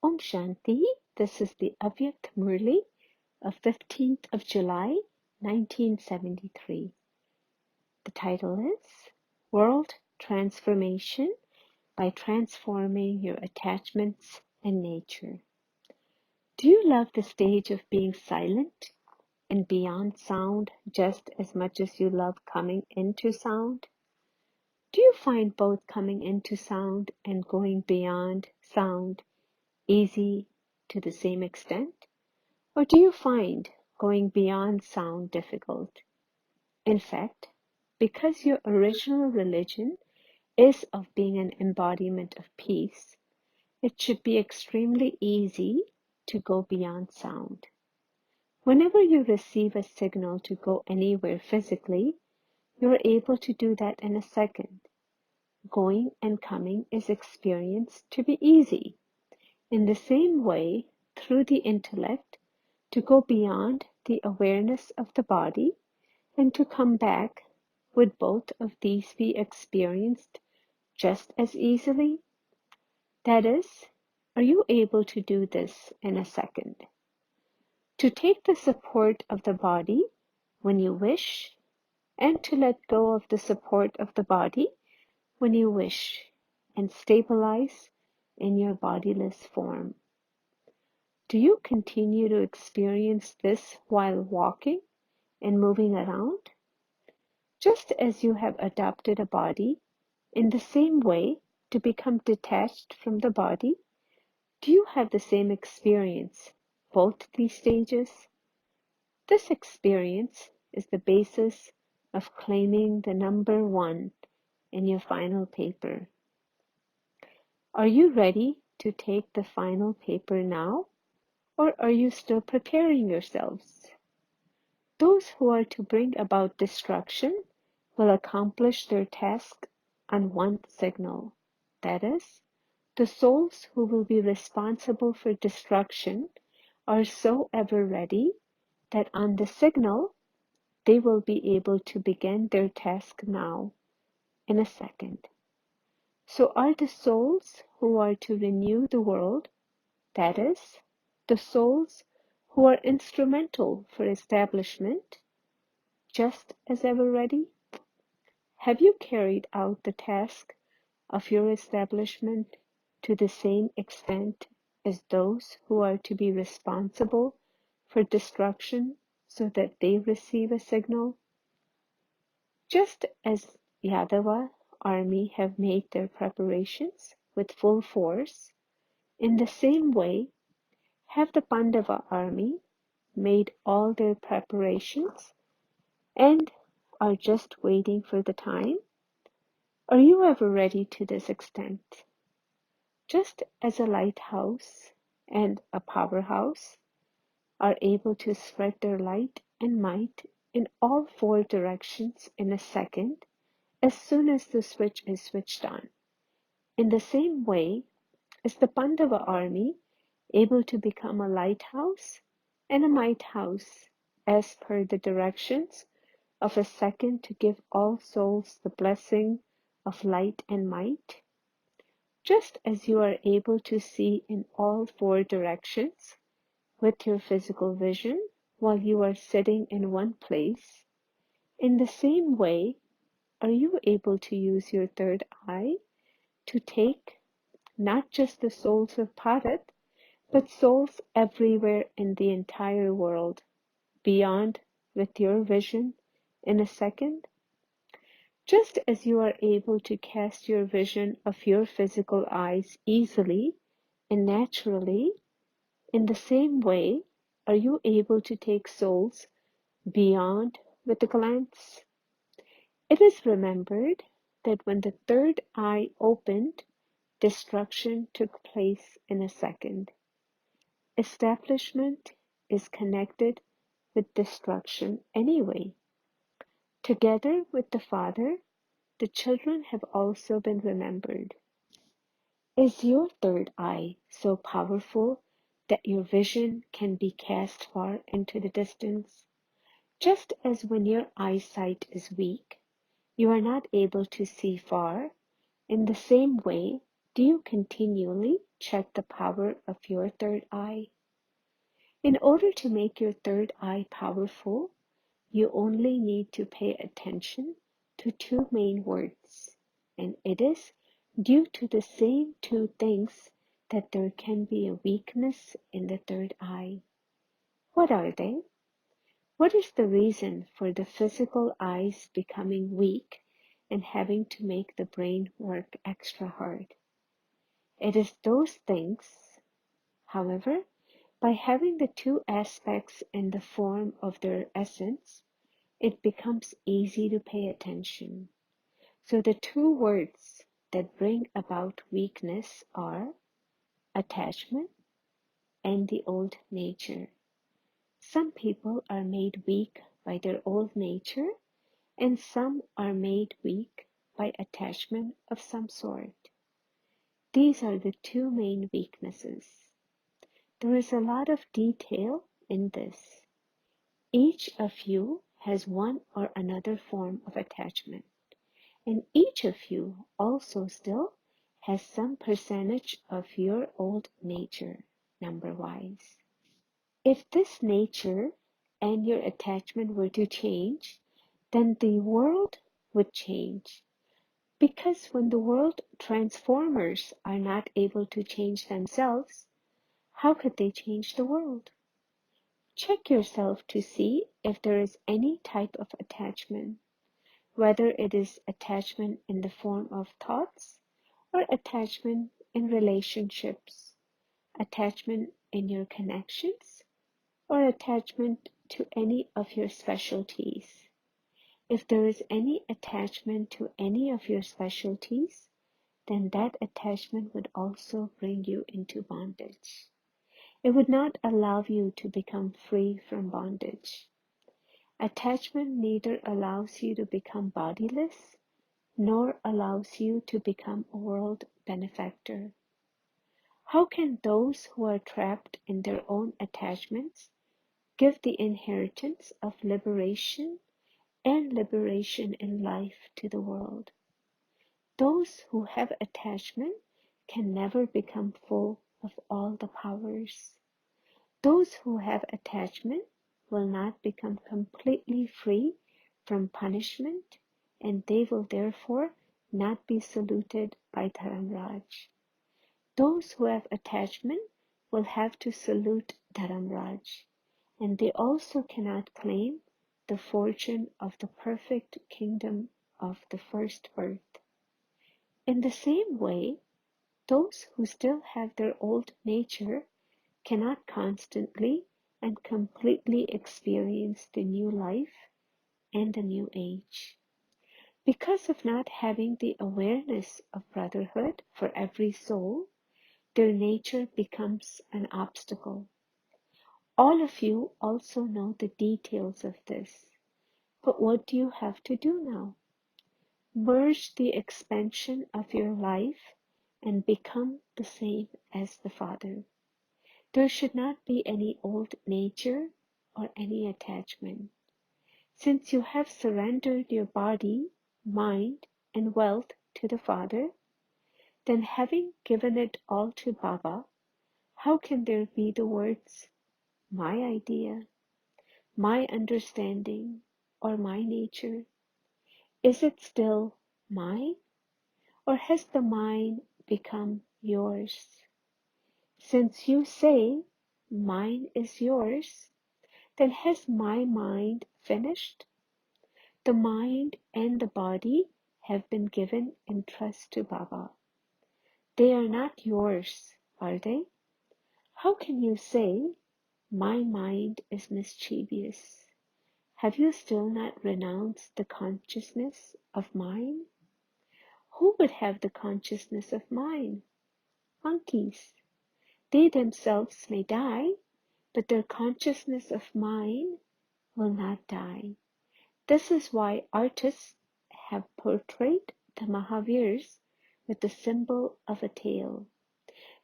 Om Shanti. This is the Avyakt Murli of 15th of July, 1973. The title is World Transformation by Transforming Your Attachments and Nature. Do you love the stage of being silent and beyond sound just as much as you love coming into sound? Do you find both coming into sound and going beyond sound easy to the same extent? Or do you find going beyond sound difficult? In fact, because your original religion is of being an embodiment of peace, it should be extremely easy to go beyond sound. Whenever you receive a signal to go anywhere physically, you're able to do that in a second. Going and coming is experienced to be easy. In the same way, through the intellect, to go beyond the awareness of the body and to come back, would both of these be experienced just as easily? That is, are you able to do this in a second? To take the support of the body when you wish, and to let go of the support of the body when you wish, and stabilize in your bodiless form. Do you continue to experience this while walking and moving around? Just as you have adopted a body in the same way to become detached from the body, do you have the same experience, both these stages? This experience is the basis of claiming the number 1 in your final paper. Are you ready to take the final paper now? Or are you still preparing yourselves? Those who are to bring about destruction will accomplish their task on one signal. That is, the souls who will be responsible for destruction are so ever ready that on the signal they will be able to begin their task now, in a second. So are the souls who are to renew the world, that is, the souls who are instrumental for establishment, just as ever ready? Have you carried out the task of your establishment to the same extent as those who are to be responsible for destruction so that they receive a signal? Just as Yadava army have made their preparations with full force, in the same way have the Pandava army made all their preparations and are just waiting for the time? Are you ever ready to this extent? Just as a lighthouse and a powerhouse are able to spread their light and might in all 4 directions in a second as soon as the switch is switched on, in the same way is the Pandava army able to become a lighthouse and a might house as per the directions of a second to give all souls the blessing of light and might? Just as you are able to see in all 4 directions with your physical vision while you are sitting in one place, in the same way are you able to use your third eye to take not just the souls of Bharat, but souls everywhere in the entire world, beyond with your vision in a second? Just as you are able to cast your vision of your physical eyes easily and naturally, in the same way are you able to take souls beyond with a glance? It is remembered that when the third eye opened, destruction took place in a second. Establishment is connected with destruction anyway. Together with the Father, the children have also been remembered. Is your third eye so powerful that your vision can be cast far into the distance? Just as when your eyesight is weak, you are not able to see far, in the same way do you continually check the power of your third eye. In order to make your third eye powerful, you only need to pay attention to two main words, and it is due to the same two things that there can be a weakness in the third eye. What are they? What is the reason for the physical eyes becoming weak and having to make the brain work extra hard? It is those things, however, by having the two aspects in the form of their essence, it becomes easy to pay attention. So the two words that bring about weakness are attachment and the old nature. Some people are made weak by their old nature, and some are made weak by attachment of some sort. These are the two main weaknesses. There is a lot of detail in this. Each of you has one or another form of attachment, and each of you also still has some percentage of your old nature, number-wise. If this nature and your attachment were to change, then the world would change. Because when the world transformers are not able to change themselves, how could they change the world? Check yourself to see if there is any type of attachment, whether it is attachment in the form of thoughts or attachment in relationships, attachment in your connections, or attachment to any of your specialties. If there is any attachment to any of your specialties, then that attachment would also bring you into bondage. It would not allow you to become free from bondage. Attachment neither allows you to become bodiless, nor allows you to become a world benefactor. How can those who are trapped in their own attachments give the inheritance of liberation and liberation in life to the world? Those who have attachment can never become full of all the powers. Those who have attachment will not become completely free from punishment, and they will therefore not be saluted by Dharamraj. Those who have attachment will have to salute Dharamraj, and they also cannot claim the fortune of the perfect kingdom of the first birth. In the same way, those who still have their old nature cannot constantly and completely experience the new life and the new age. Because of not having the awareness of brotherhood for every soul, their nature becomes an obstacle. All of you also know the details of this, but what do you have to do now? Merge the expansion of your life and become the same as the Father. There should not be any old nature or any attachment. Since you have surrendered your body, mind, and wealth to the Father, then having given it all to Baba, how can there be the words, my idea, my understanding, or my nature? Is it still mine, or has the mine become yours? Since you say, mine is yours, then has my mind finished? The mind and the body have been given in trust to Baba. They are not yours, are they? How can you say, my mind is mischievous? Have you still not renounced the consciousness of mine? Who would have the consciousness of mine? Monkeys. They themselves may die, but their consciousness of mine will not die. This is why artists have portrayed the Mahavirs with the symbol of a tail.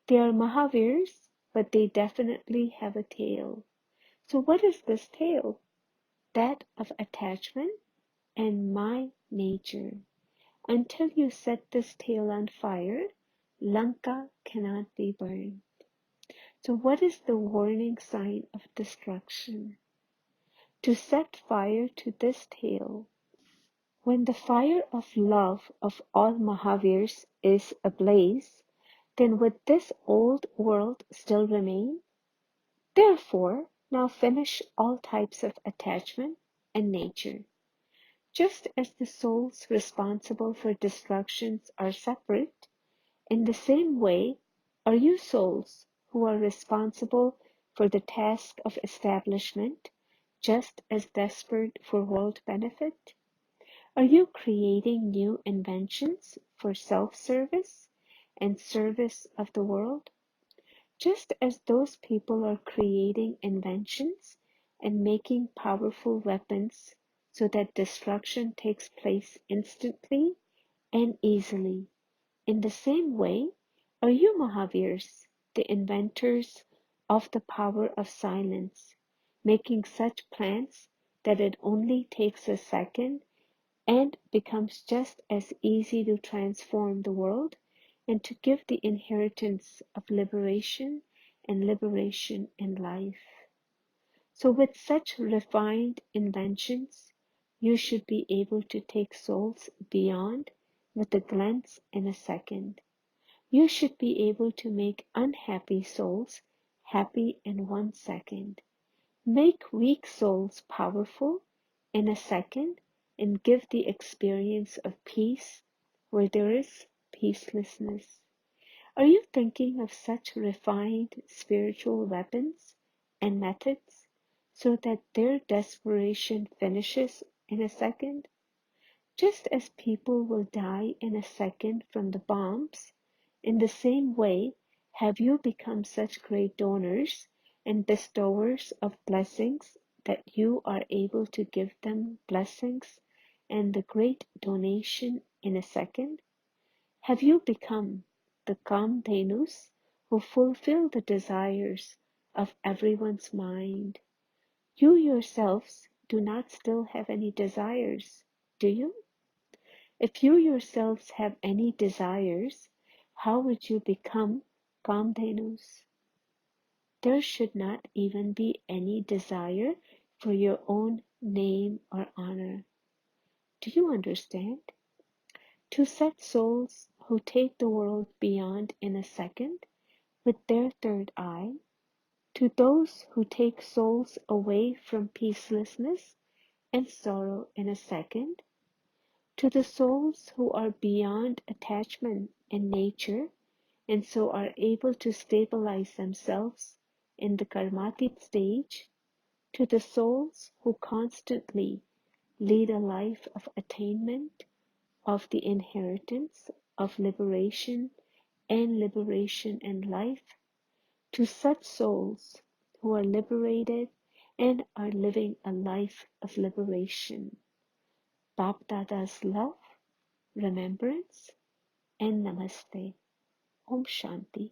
They are Mahavirs, but they definitely have a tail. So what is this tail? That of attachment and my nature. Until you set this tail on fire, Lanka cannot be burned. So what is the warning sign of destruction? To set fire to this tale. When the fire of love of all Mahavirs is ablaze, then would this old world still remain? Therefore, now finish all types of attachment and nature. Just as the souls responsible for destructions are separate, in the same way are you souls who are responsible for the task of establishment just as desperate for world benefit? Are you creating new inventions for self-service and service of the world? Just as those people are creating inventions and making powerful weapons so that destruction takes place instantly and easily, in the same way are you Mahavirs, the inventors of the power of silence, making such plans that it only takes a second and becomes just as easy to transform the world and to give the inheritance of liberation and liberation in life. So with such refined inventions, you should be able to take souls beyond with a glance in a second. You should be able to make unhappy souls happy in 1 second. Make weak souls powerful in a second and give the experience of peace where there is peacelessness. Are you thinking of such refined spiritual weapons and methods so that their desperation finishes in a second? Just as people will die in a second from the bombs, in the same way have you become such great donors and bestowers of blessings that you are able to give them blessings and the great donation in a second? Have you become the Kamdhenus who fulfill the desires of everyone's mind? You yourselves do not still have any desires, do you? If you yourselves have any desires, how would you become Kamdhenus? There should not even be any desire for your own name or honor. Do you understand? To set souls who take the world beyond in a second with their third eye, to those who take souls away from peacelessness and sorrow in a second, to the souls who are beyond attachment in nature and so are able to stabilize themselves in the karmatic stage, to the souls who constantly lead a life of attainment of the inheritance of liberation and liberation in life, to such souls who are liberated and are living a life of liberation. Bap Dada's love, remembrance, and Namaste. Om Shanti.